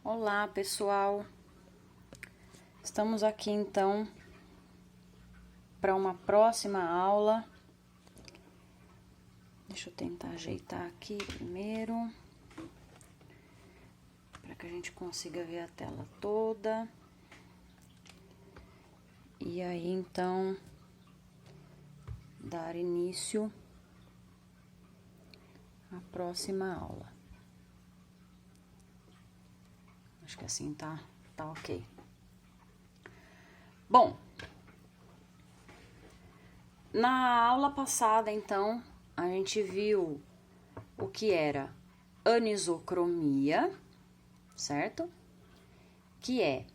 Olá, pessoal. Estamos aqui então para uma próxima aula. Deixa eu tentar ajeitar aqui primeiro, para que a gente consiga ver a tela toda. E aí, então, dar início à próxima aula. Acho que assim tá ok. Bom, na aula passada, então, a gente viu o que era anisocromia, certo? Que é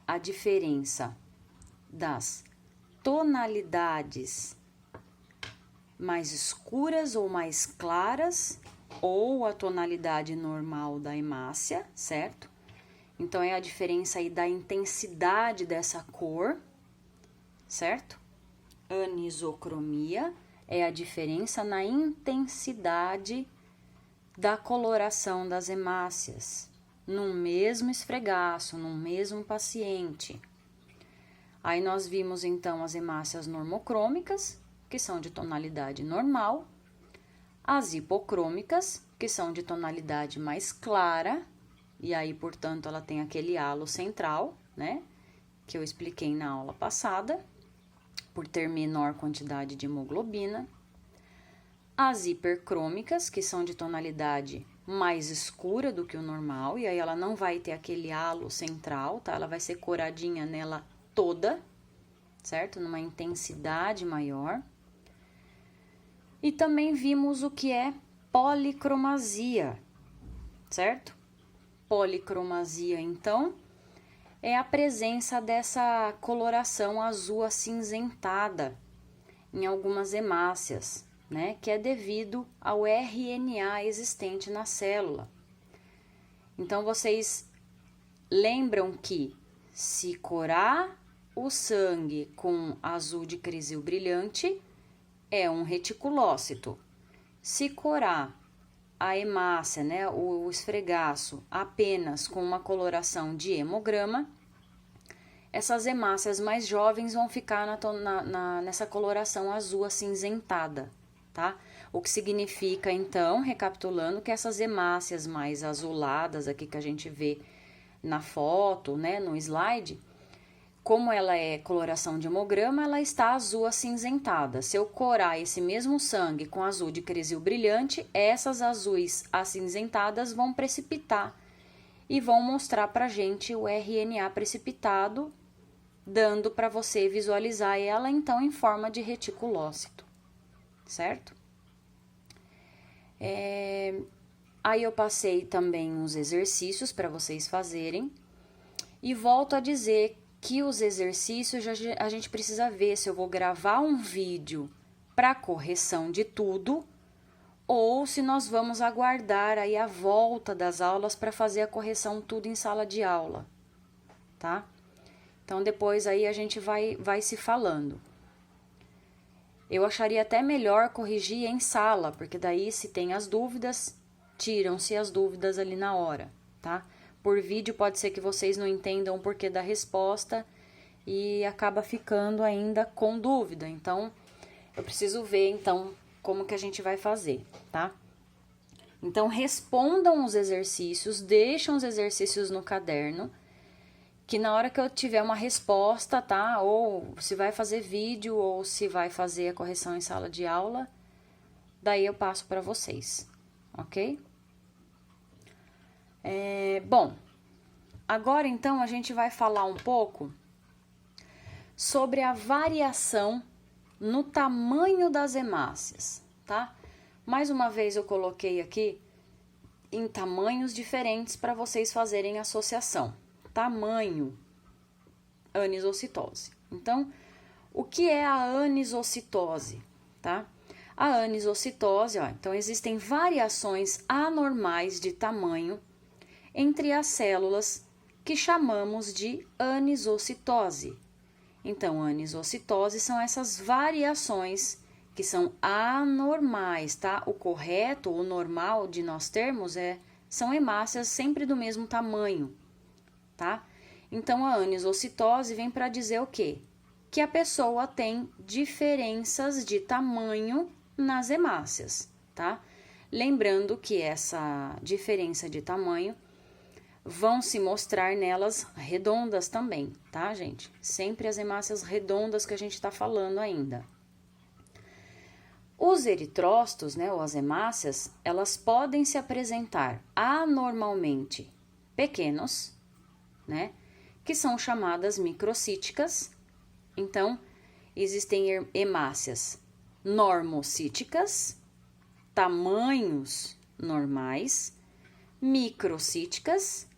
a diferença das tonalidades mais escuras ou mais claras, ou a tonalidade normal da hemácia, certo? Então, é a diferença aí da intensidade dessa cor, certo? Anisocromia é a diferença na intensidade da coloração das hemácias, num mesmo esfregaço, num mesmo paciente. Aí, nós vimos, então, as hemácias normocrômicas, que são de tonalidade normal, as hipocrômicas, que são de tonalidade mais clara, e aí, portanto, ela tem aquele halo central, né, que eu expliquei na aula passada, por ter menor quantidade de hemoglobina. As hipercrômicas, que são de tonalidade mais escura do que o normal, e aí ela não vai ter aquele halo central, tá? Ela vai ser coradinha nela toda, certo? Numa intensidade maior. E também vimos o que é policromasia, certo? Policromasia, então, é a presença dessa coloração azul acinzentada em algumas hemácias, né? Que é devido ao RNA existente na célula. Então, vocês lembram que se corar o sangue com azul de crisil brilhante, é um reticulócito. Se corar a hemácia, né, o esfregaço, apenas com uma coloração de hemograma, essas hemácias mais jovens vão ficar nessa coloração azul acinzentada, tá? O que significa, então, recapitulando, que essas hemácias mais azuladas aqui que a gente vê na foto, né, no slide, como ela é coloração de hemograma, ela está azul acinzentada. Se eu corar esse mesmo sangue com azul de crisil brilhante, essas azuis acinzentadas vão precipitar e vão mostrar pra gente o RNA precipitado, dando para você visualizar ela, então, em forma de reticulócito, certo? Aí eu passei também uns exercícios para vocês fazerem e volto a dizer que os exercícios a gente precisa ver se eu vou gravar um vídeo para correção de tudo ou se nós vamos aguardar aí a volta das aulas para fazer a correção tudo em sala de aula, tá? Então, depois aí a gente vai se falando. Eu acharia até melhor corrigir em sala, porque daí se tem as dúvidas, tiram-se as dúvidas ali na hora, tá? Por vídeo pode ser que vocês não entendam o porquê da resposta e acaba ficando ainda com dúvida. Então, eu preciso ver, então, como que a gente vai fazer, tá? Então, respondam os exercícios, deixam os exercícios no caderno, que na hora que eu tiver uma resposta, tá? Ou se vai fazer vídeo ou se vai fazer a correção em sala de aula, daí eu passo para vocês, ok? Bom, agora então a gente vai falar um pouco sobre a variação no tamanho das hemácias, tá? Mais uma vez eu coloquei aqui em tamanhos diferentes para vocês fazerem associação. Tamanho, anisocitose. Então, o que é a anisocitose, tá? A anisocitose, ó, então existem variações anormais de tamanho entre as células que chamamos de anisocitose. Então, anisocitose são essas variações que são anormais, tá? O correto, o normal de nós termos é são hemácias sempre do mesmo tamanho, tá? Então, a anisocitose vem para dizer o quê? Que a pessoa tem diferenças de tamanho nas hemácias, tá? Lembrando que essa diferença de tamanho vão se mostrar nelas redondas também, tá, gente? Sempre as hemácias redondas que a gente tá falando ainda. Os eritrócitos, né, ou as hemácias, elas podem se apresentar anormalmente pequenos, né, que são chamadas microcíticas. Então, existem hemácias normocíticas, tamanhos normais, microcíticas,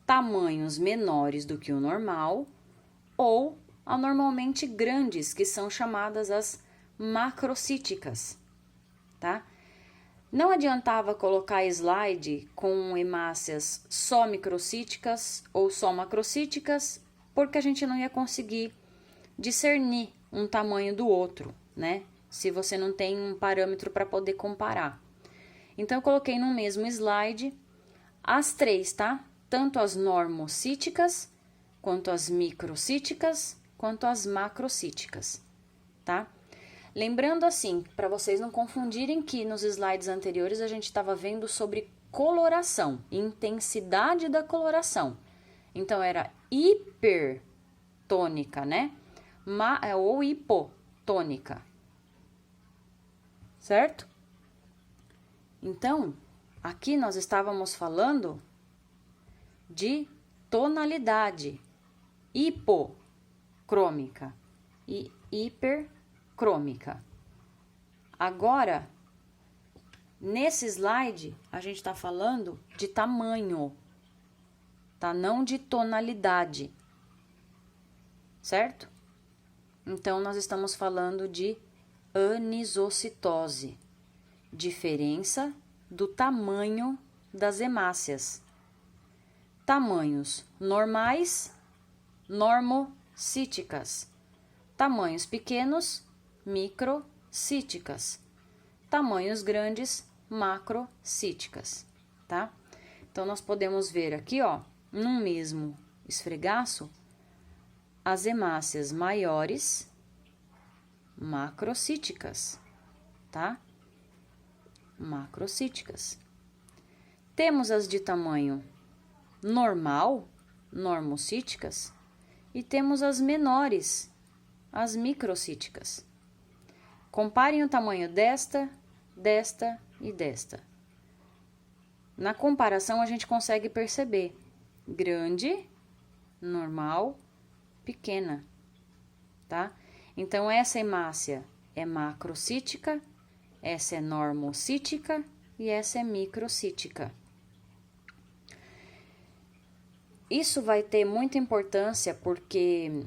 tamanhos menores do que o normal, ou anormalmente grandes, que são chamadas as macrocíticas, tá? Não adiantava colocar slide com hemácias só microcíticas ou só macrocíticas, porque a gente não ia conseguir discernir um tamanho do outro, né? Se você não tem um parâmetro para poder comparar. Então, eu coloquei no mesmo slide as três, tá? Tanto as normocíticas, quanto as microcíticas, quanto as macrocíticas, tá? Lembrando assim, para vocês não confundirem que nos slides anteriores a gente estava vendo sobre coloração, intensidade da coloração. Então, era hipertônica, né? Ou hipotônica, certo? Então, aqui nós estávamos falando de tonalidade hipocrômica e hipercrômica. Agora, nesse slide, a gente está falando de tamanho, tá? Não de tonalidade, certo? Então, nós estamos falando de anisocitose, diferença do tamanho das hemácias. Tamanhos normais, normocíticas. Tamanhos pequenos, microcíticas. Tamanhos grandes, macrocíticas, tá? Então, nós podemos ver aqui, ó, num mesmo esfregaço, as hemácias maiores, macrocíticas, tá? Macrocíticas. Temos as de tamanho normal, normocíticas, e temos as menores, as microcíticas. Comparem o tamanho desta, desta e desta. Na comparação, a gente consegue perceber grande, normal, pequena, tá? Então, essa hemácia é macrocítica, essa é normocítica e essa é microcítica. Isso vai ter muita importância porque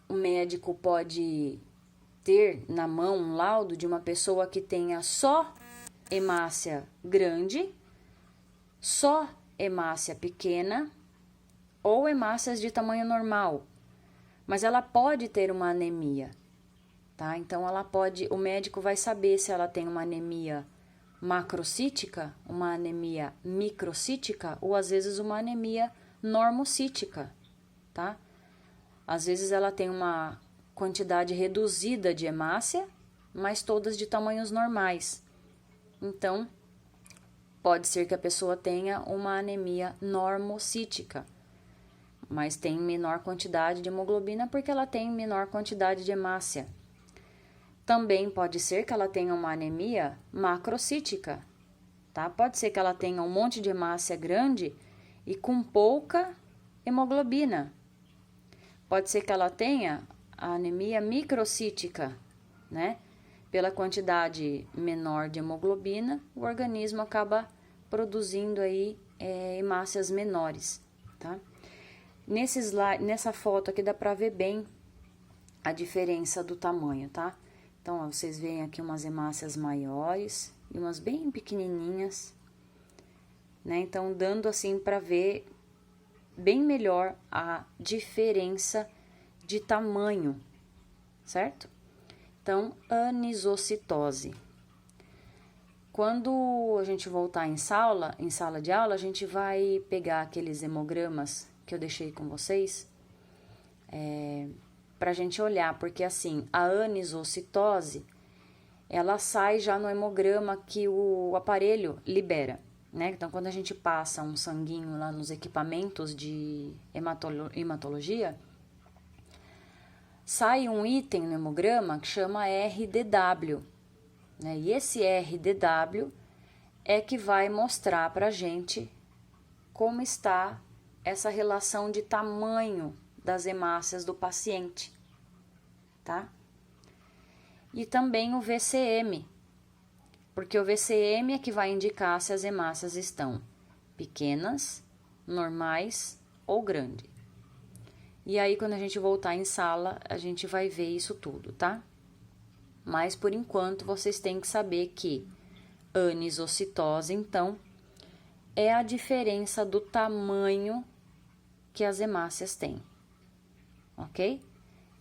o médico pode ter na mão um laudo de uma pessoa que tenha só hemácia grande, só hemácia pequena ou hemácias de tamanho normal, mas ela pode ter uma anemia, tá? Então, o médico vai saber se ela tem uma anemia macrocítica, uma anemia microcítica ou às vezes uma anemia normocítica, tá? Às vezes ela tem uma quantidade reduzida de hemácia, mas todas de tamanhos normais. Então, pode ser que a pessoa tenha uma anemia normocítica, mas tem menor quantidade de hemoglobina porque ela tem menor quantidade de hemácia. Também pode ser que ela tenha uma anemia macrocítica, tá? Pode ser que ela tenha um monte de hemácia grande e com pouca hemoglobina. Pode ser que ela tenha a anemia microcítica, né? Pela quantidade menor de hemoglobina, o organismo acaba produzindo aí hemácias menores, tá? Nessa foto aqui dá pra ver bem a diferença do tamanho, tá? Então, ó, vocês veem aqui umas hemácias maiores e umas bem pequenininhas, né? Então, dando assim pra ver bem melhor a diferença de tamanho, certo? Então, anisocitose. Quando a gente voltar em sala de aula, a gente vai pegar aqueles hemogramas que eu deixei com vocês, pra gente olhar, porque assim, a anisocitose, ela sai já no hemograma que o aparelho libera, né? Então, quando a gente passa um sanguinho lá nos equipamentos de hematologia, sai um item no hemograma que chama RDW, né? E esse RDW é que vai mostrar pra gente como está essa relação de tamanho das hemácias do paciente, tá? E também o VCM, porque o VCM é que vai indicar se as hemácias estão pequenas, normais ou grandes. E aí, quando a gente voltar em sala, a gente vai ver isso tudo, tá? Mas, por enquanto, vocês têm que saber que anisocitose, então, é a diferença do tamanho que as hemácias têm, ok?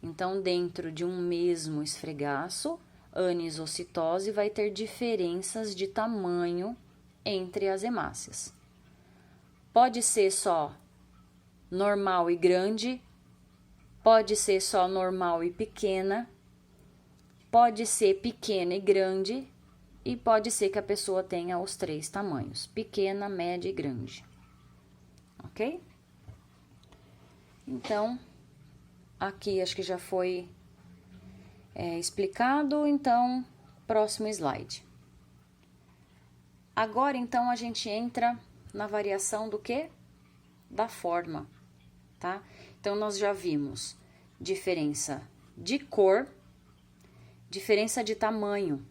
Então, dentro de um mesmo esfregaço, anisocitose vai ter diferenças de tamanho entre as hemácias. Pode ser só normal e grande, pode ser só normal e pequena, pode ser pequena e grande, e pode ser que a pessoa tenha os 3 tamanhos, pequena, média e grande, ok? Então, aqui acho que já foi explicado, então, próximo slide. Agora, então, a gente entra na variação do quê? Da forma, tá? Então, nós já vimos diferença de cor, diferença de tamanho.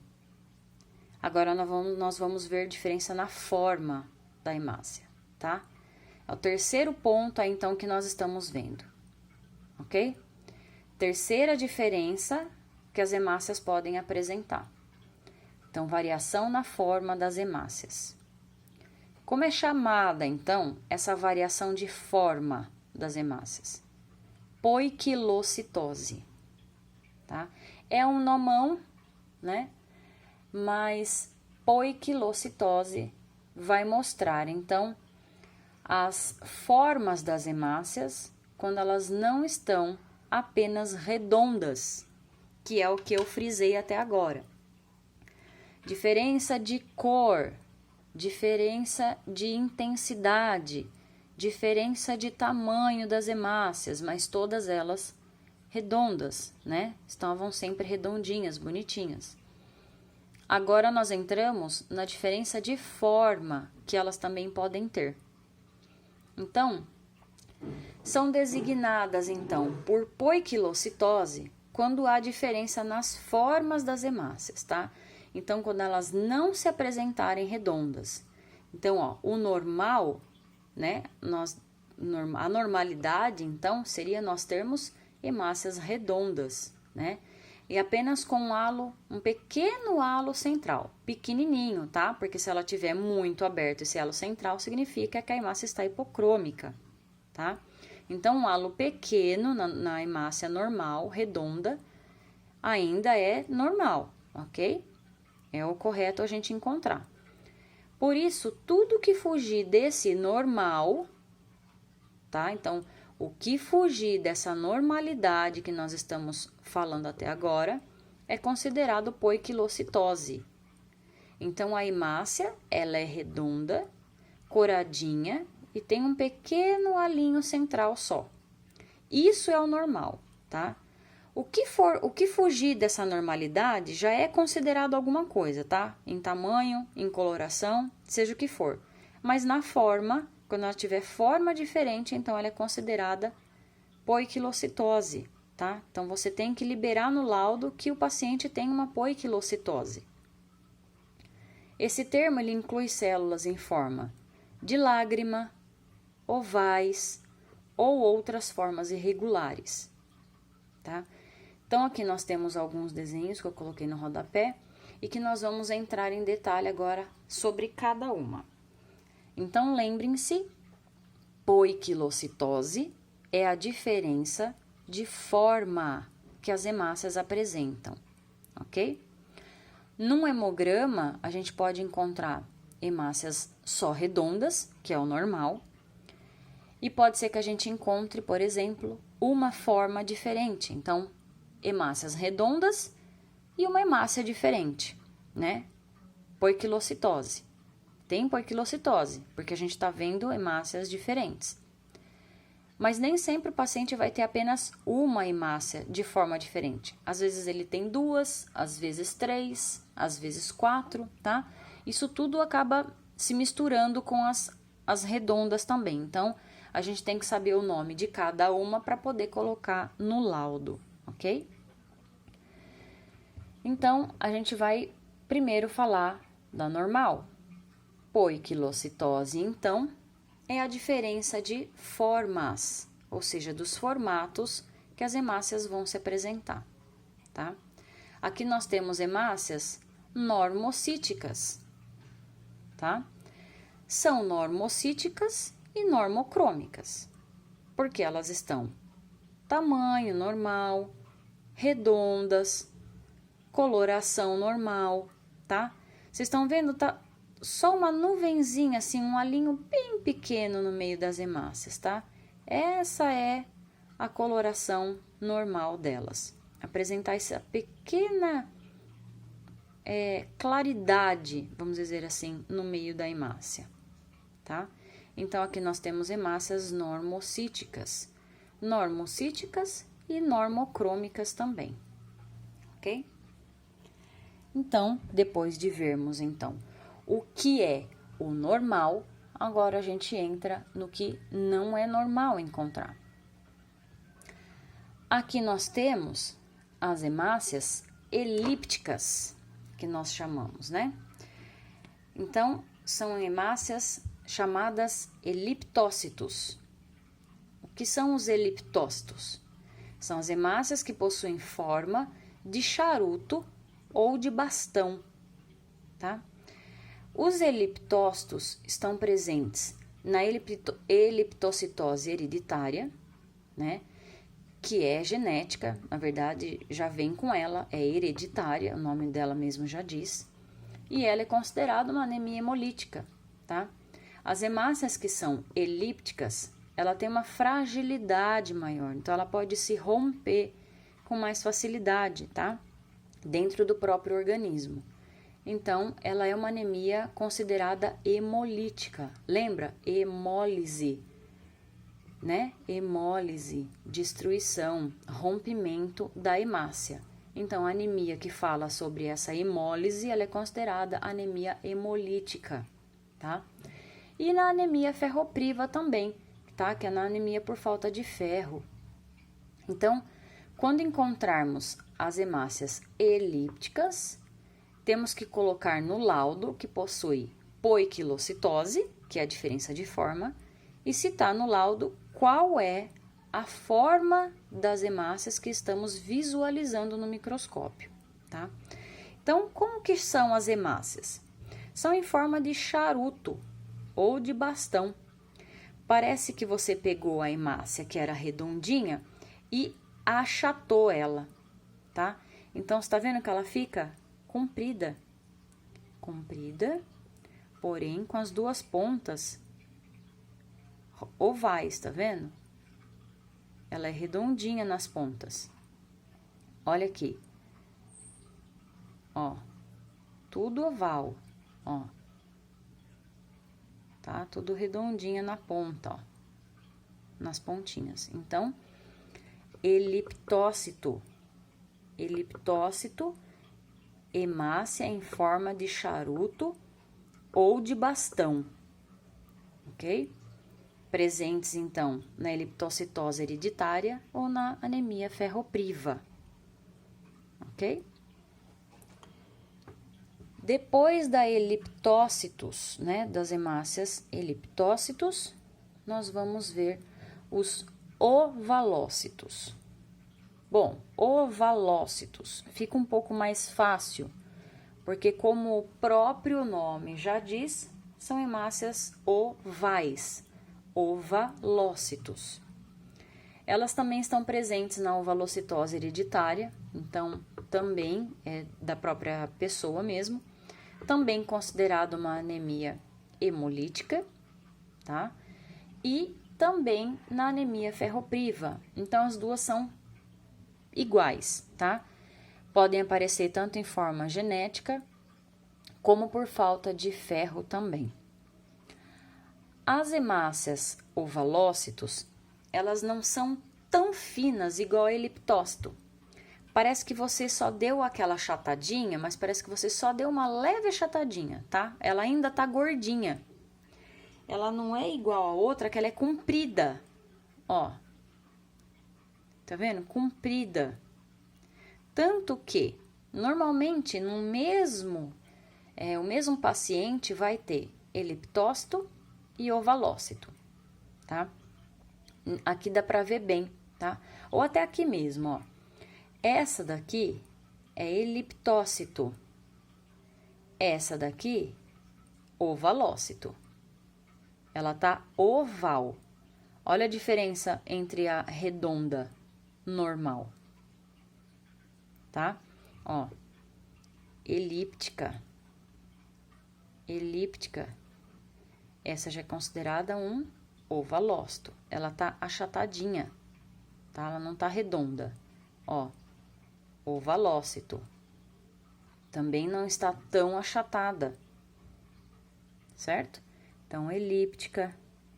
Agora, nós vamos ver diferença na forma da hemácia, tá? É o terceiro ponto aí, então, que nós estamos vendo, ok? Terceira diferença que as hemácias podem apresentar. Então, variação na forma das hemácias. Como é chamada, então, essa variação de forma das hemácias? Poiquilocitose, tá? É um nomão, né? Mas poiquilocitose vai mostrar, então, as formas das hemácias quando elas não estão apenas redondas, que é o que eu frisei até agora. Diferença de cor, diferença de intensidade, diferença de tamanho das hemácias, mas todas elas redondas, né? Estavam sempre redondinhas, bonitinhas. Agora nós entramos na diferença de forma que elas também podem ter. Então, são designadas, então, por poiquilocitose quando há diferença nas formas das hemácias, tá? Então, quando elas não se apresentarem redondas. Então, ó, o normal, né? A normalidade, então, seria nós termos hemácias redondas, né? E apenas com um pequeno halo central, pequenininho, tá? Porque se ela tiver muito aberto esse halo central, significa que a hemácia está hipocrômica, tá? Então, um halo pequeno na hemácia normal, redonda, ainda é normal, ok? É o correto a gente encontrar. Por isso, tudo que fugir desse normal, tá? Então, o que fugir dessa normalidade que nós estamos falando até agora é considerado poiquilocitose. Então, a hemácia, ela é redonda, coradinha e tem um pequeno halinho central só. Isso é o normal, tá? O que fugir dessa normalidade já é considerado alguma coisa, tá? Em tamanho, em coloração, seja o que for. Mas na forma, quando ela tiver forma diferente, então ela é considerada poiquilocitose, tá? Então, você tem que liberar no laudo que o paciente tem uma poiquilocitose. Esse termo, ele inclui células em forma de lágrima, ovais ou outras formas irregulares, tá? Então, aqui nós temos alguns desenhos que eu coloquei no rodapé e que nós vamos entrar em detalhe agora sobre cada uma. Então, lembrem-se, poiquilocitose é a diferença de forma que as hemácias apresentam, ok? Num hemograma, a gente pode encontrar hemácias só redondas, que é o normal, e pode ser que a gente encontre, por exemplo, uma forma diferente. Então, hemácias redondas e uma hemácia diferente, né? Poiquilocitose. Tem poiquilocitose, porque a gente está vendo hemácias diferentes. Mas nem sempre o paciente vai ter apenas uma hemácia de forma diferente. Às vezes ele tem 2, às vezes 3, às vezes 4, tá? Isso tudo acaba se misturando com as redondas também. Então, a gente tem que saber o nome de cada uma para poder colocar no laudo, ok? Então, a gente vai primeiro falar da normal. Poiquilocitose, então, é a diferença de formas, ou seja, dos formatos que as hemácias vão se apresentar, tá? Aqui nós temos hemácias normocíticas, tá? São normocíticas e normocrômicas, porque elas estão tamanho normal, redondas, coloração normal, tá? Vocês estão vendo, tá? Só uma nuvenzinha, assim, um alinho bem pequeno no meio das hemácias, tá? Essa é a coloração normal delas. Apresentar essa pequena claridade, vamos dizer assim, no meio da hemácia, tá? Então, aqui nós temos hemácias normocíticas e normocrômicas também, ok? Então, depois de vermos, então, o que é o normal, agora a gente entra no que não é normal encontrar. Aqui nós temos as hemácias elípticas, que nós chamamos, né? Então, são hemácias chamadas eliptócitos. O que são os eliptócitos? São as hemácias que possuem forma de charuto ou de bastão, tá? Os eliptócitos estão presentes na eliptocitose hereditária, né? Que é genética, na verdade já vem com ela, é hereditária, o nome dela mesmo já diz, e ela é considerada uma anemia hemolítica, tá? As hemácias que são elípticas, ela tem uma fragilidade maior, então ela pode se romper com mais facilidade, tá? Dentro do próprio organismo. Então, ela é uma anemia considerada hemolítica. Lembra? Hemólise, né? Hemólise, destruição, rompimento da hemácia. Então, a anemia que fala sobre essa hemólise, ela é considerada anemia hemolítica, tá? E na anemia ferropriva também, tá? Que é na anemia por falta de ferro. Então, quando encontrarmos as hemácias elípticas, temos que colocar no laudo que possui poiquilocitose, que é a diferença de forma, e citar no laudo qual é a forma das hemácias que estamos visualizando no microscópio, tá? Então, como que são as hemácias? São em forma de charuto ou de bastão. Parece que você pegou a hemácia que era redondinha e achatou ela, tá? Então, você tá vendo que ela fica comprida, porém com as duas pontas ovais, tá vendo? Ela é redondinha nas pontas. Olha aqui, ó, tudo oval, ó, tá? Tudo redondinha na ponta, ó, nas pontinhas. Então, eliptócito, hemácia em forma de charuto ou de bastão, ok? Presentes, então, na eliptocitose hereditária ou na anemia ferropriva, ok? Depois da eliptócitos, né, das hemácias eliptócitos, nós vamos ver os ovalócitos. Bom, ovalócitos fica um pouco mais fácil, porque como o próprio nome já diz, são hemácias ovais, ovalócitos. Elas também estão presentes na ovalocitose hereditária, então também é da própria pessoa mesmo, também considerado uma anemia hemolítica, tá? E também na anemia ferropriva. Então, as duas são iguais, tá? Podem aparecer tanto em forma genética, como por falta de ferro também. As hemácias ovalócitos, elas não são tão finas igual a eliptócito. Parece que você só deu aquela achatadinha, mas parece que você só deu uma leve achatadinha, tá? Ela ainda tá gordinha. Ela não é igual a outra, que ela é comprida, ó. Tá vendo? Comprida. Tanto que, normalmente, no mesmo, o mesmo paciente vai ter eliptócito e ovalócito, tá? Aqui dá pra ver bem, tá? Ou até aqui mesmo, ó. Essa daqui é eliptócito. Essa daqui, ovalócito. Ela tá oval. Olha a diferença entre a redonda normal, tá? Ó, elíptica. Elíptica. Essa já é considerada um ovalócito. Ela tá achatadinha, tá? Ela não tá redonda. Ó, ovalócito. Também não está tão achatada, certo? Então, elíptica,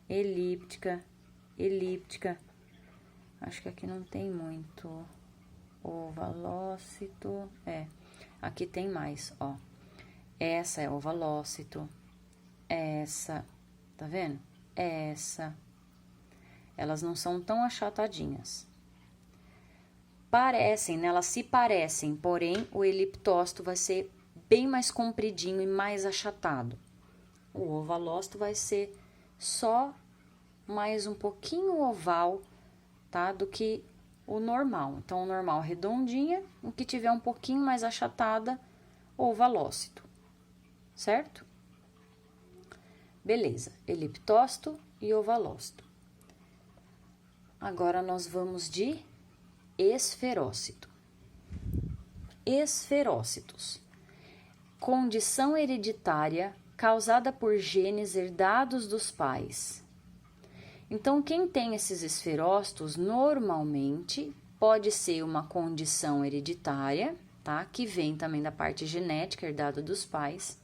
elíptica, elíptica. Acho que aqui não tem muito. Ovalócito, aqui tem mais, ó. Essa é ovalócito, essa, tá vendo? Essa. Elas não são tão achatadinhas. Parecem, né? Elas se parecem, porém, o eliptócito vai ser bem mais compridinho e mais achatado. O ovalócito vai ser só mais um pouquinho oval, tá? Do que o normal. Então, o normal redondinha, o que tiver um pouquinho mais achatada, ovalócito, certo? Beleza, eliptócito e ovalócito. Agora, nós vamos de esferócito. Esferócitos. Condição hereditária causada por genes herdados dos pais. Então, quem tem esses esferócitos, normalmente, pode ser uma condição hereditária, tá? Que vem também da parte genética herdada dos pais.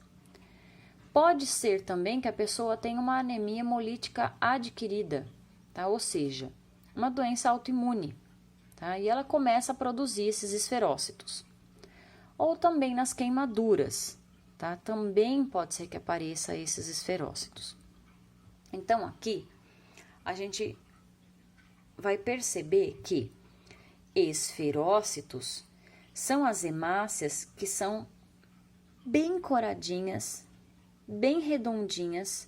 Pode ser também que a pessoa tenha uma anemia hemolítica adquirida, tá? Ou seja, uma doença autoimune, tá? E ela começa a produzir esses esferócitos. Ou também nas queimaduras, tá? Também pode ser que apareça esses esferócitos. Então, aqui, a gente vai perceber que esferócitos são as hemácias que são bem coradinhas, bem redondinhas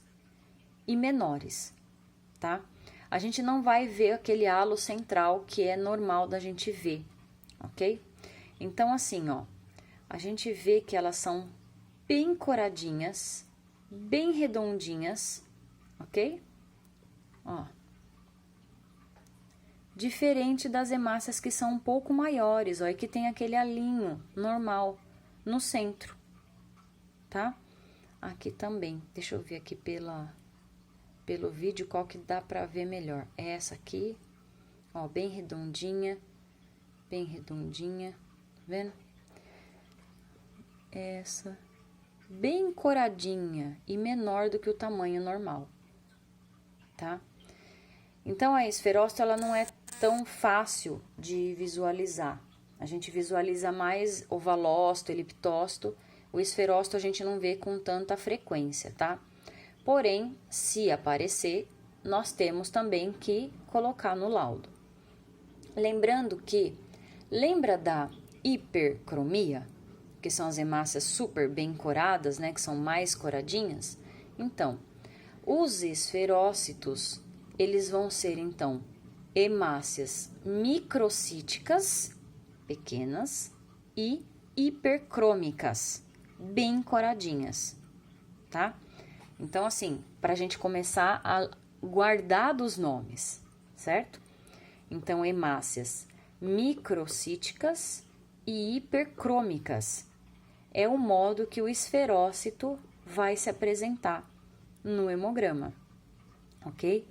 e menores, tá? A gente não vai ver aquele halo central que é normal da gente ver, ok? Então, assim, ó, a gente vê que elas são bem coradinhas, bem redondinhas, ok? Ó. Diferente das hemácias que são um pouco maiores, ó, e que tem aquele alinho normal no centro, tá? Aqui também, deixa eu ver aqui pelo vídeo qual que dá pra ver melhor. É essa aqui, ó, bem redondinha, tá vendo? Essa, bem coradinha e menor do que o tamanho normal, tá? Então, a esferócito, ela não é tão fácil de visualizar. A gente visualiza mais ovalócito, eliptócito. O esferócito a gente não vê com tanta frequência, tá? Porém, se aparecer, nós temos também que colocar no laudo. Lembrando que, lembra da hipercromia? Que são as hemácias super bem coradas, né? Que são mais coradinhas. Então, os esferócitos, eles vão ser, então, hemácias microcíticas, pequenas, e hipercrômicas, bem coradinhas, tá? Então, assim, para a gente começar a guardar dos nomes, certo? Então, hemácias microcíticas e hipercrômicas. É o modo que o esferócito vai se apresentar no hemograma, ok?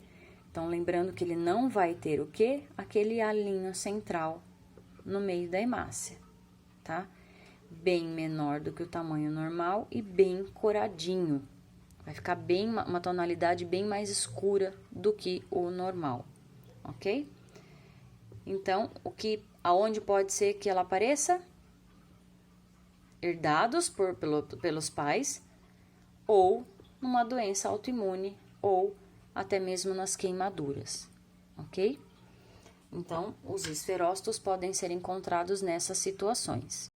Então, lembrando que ele não vai ter o quê? Aquele alinho central no meio da hemácia, tá? Bem menor do que o tamanho normal e bem coradinho. Vai ficar bem uma tonalidade bem mais escura do que o normal, ok? Então, aonde pode ser que ela apareça? Herdados pelos pais, ou numa doença autoimune, ou até mesmo nas queimaduras, ok? Então, os esferócitos podem ser encontrados nessas situações.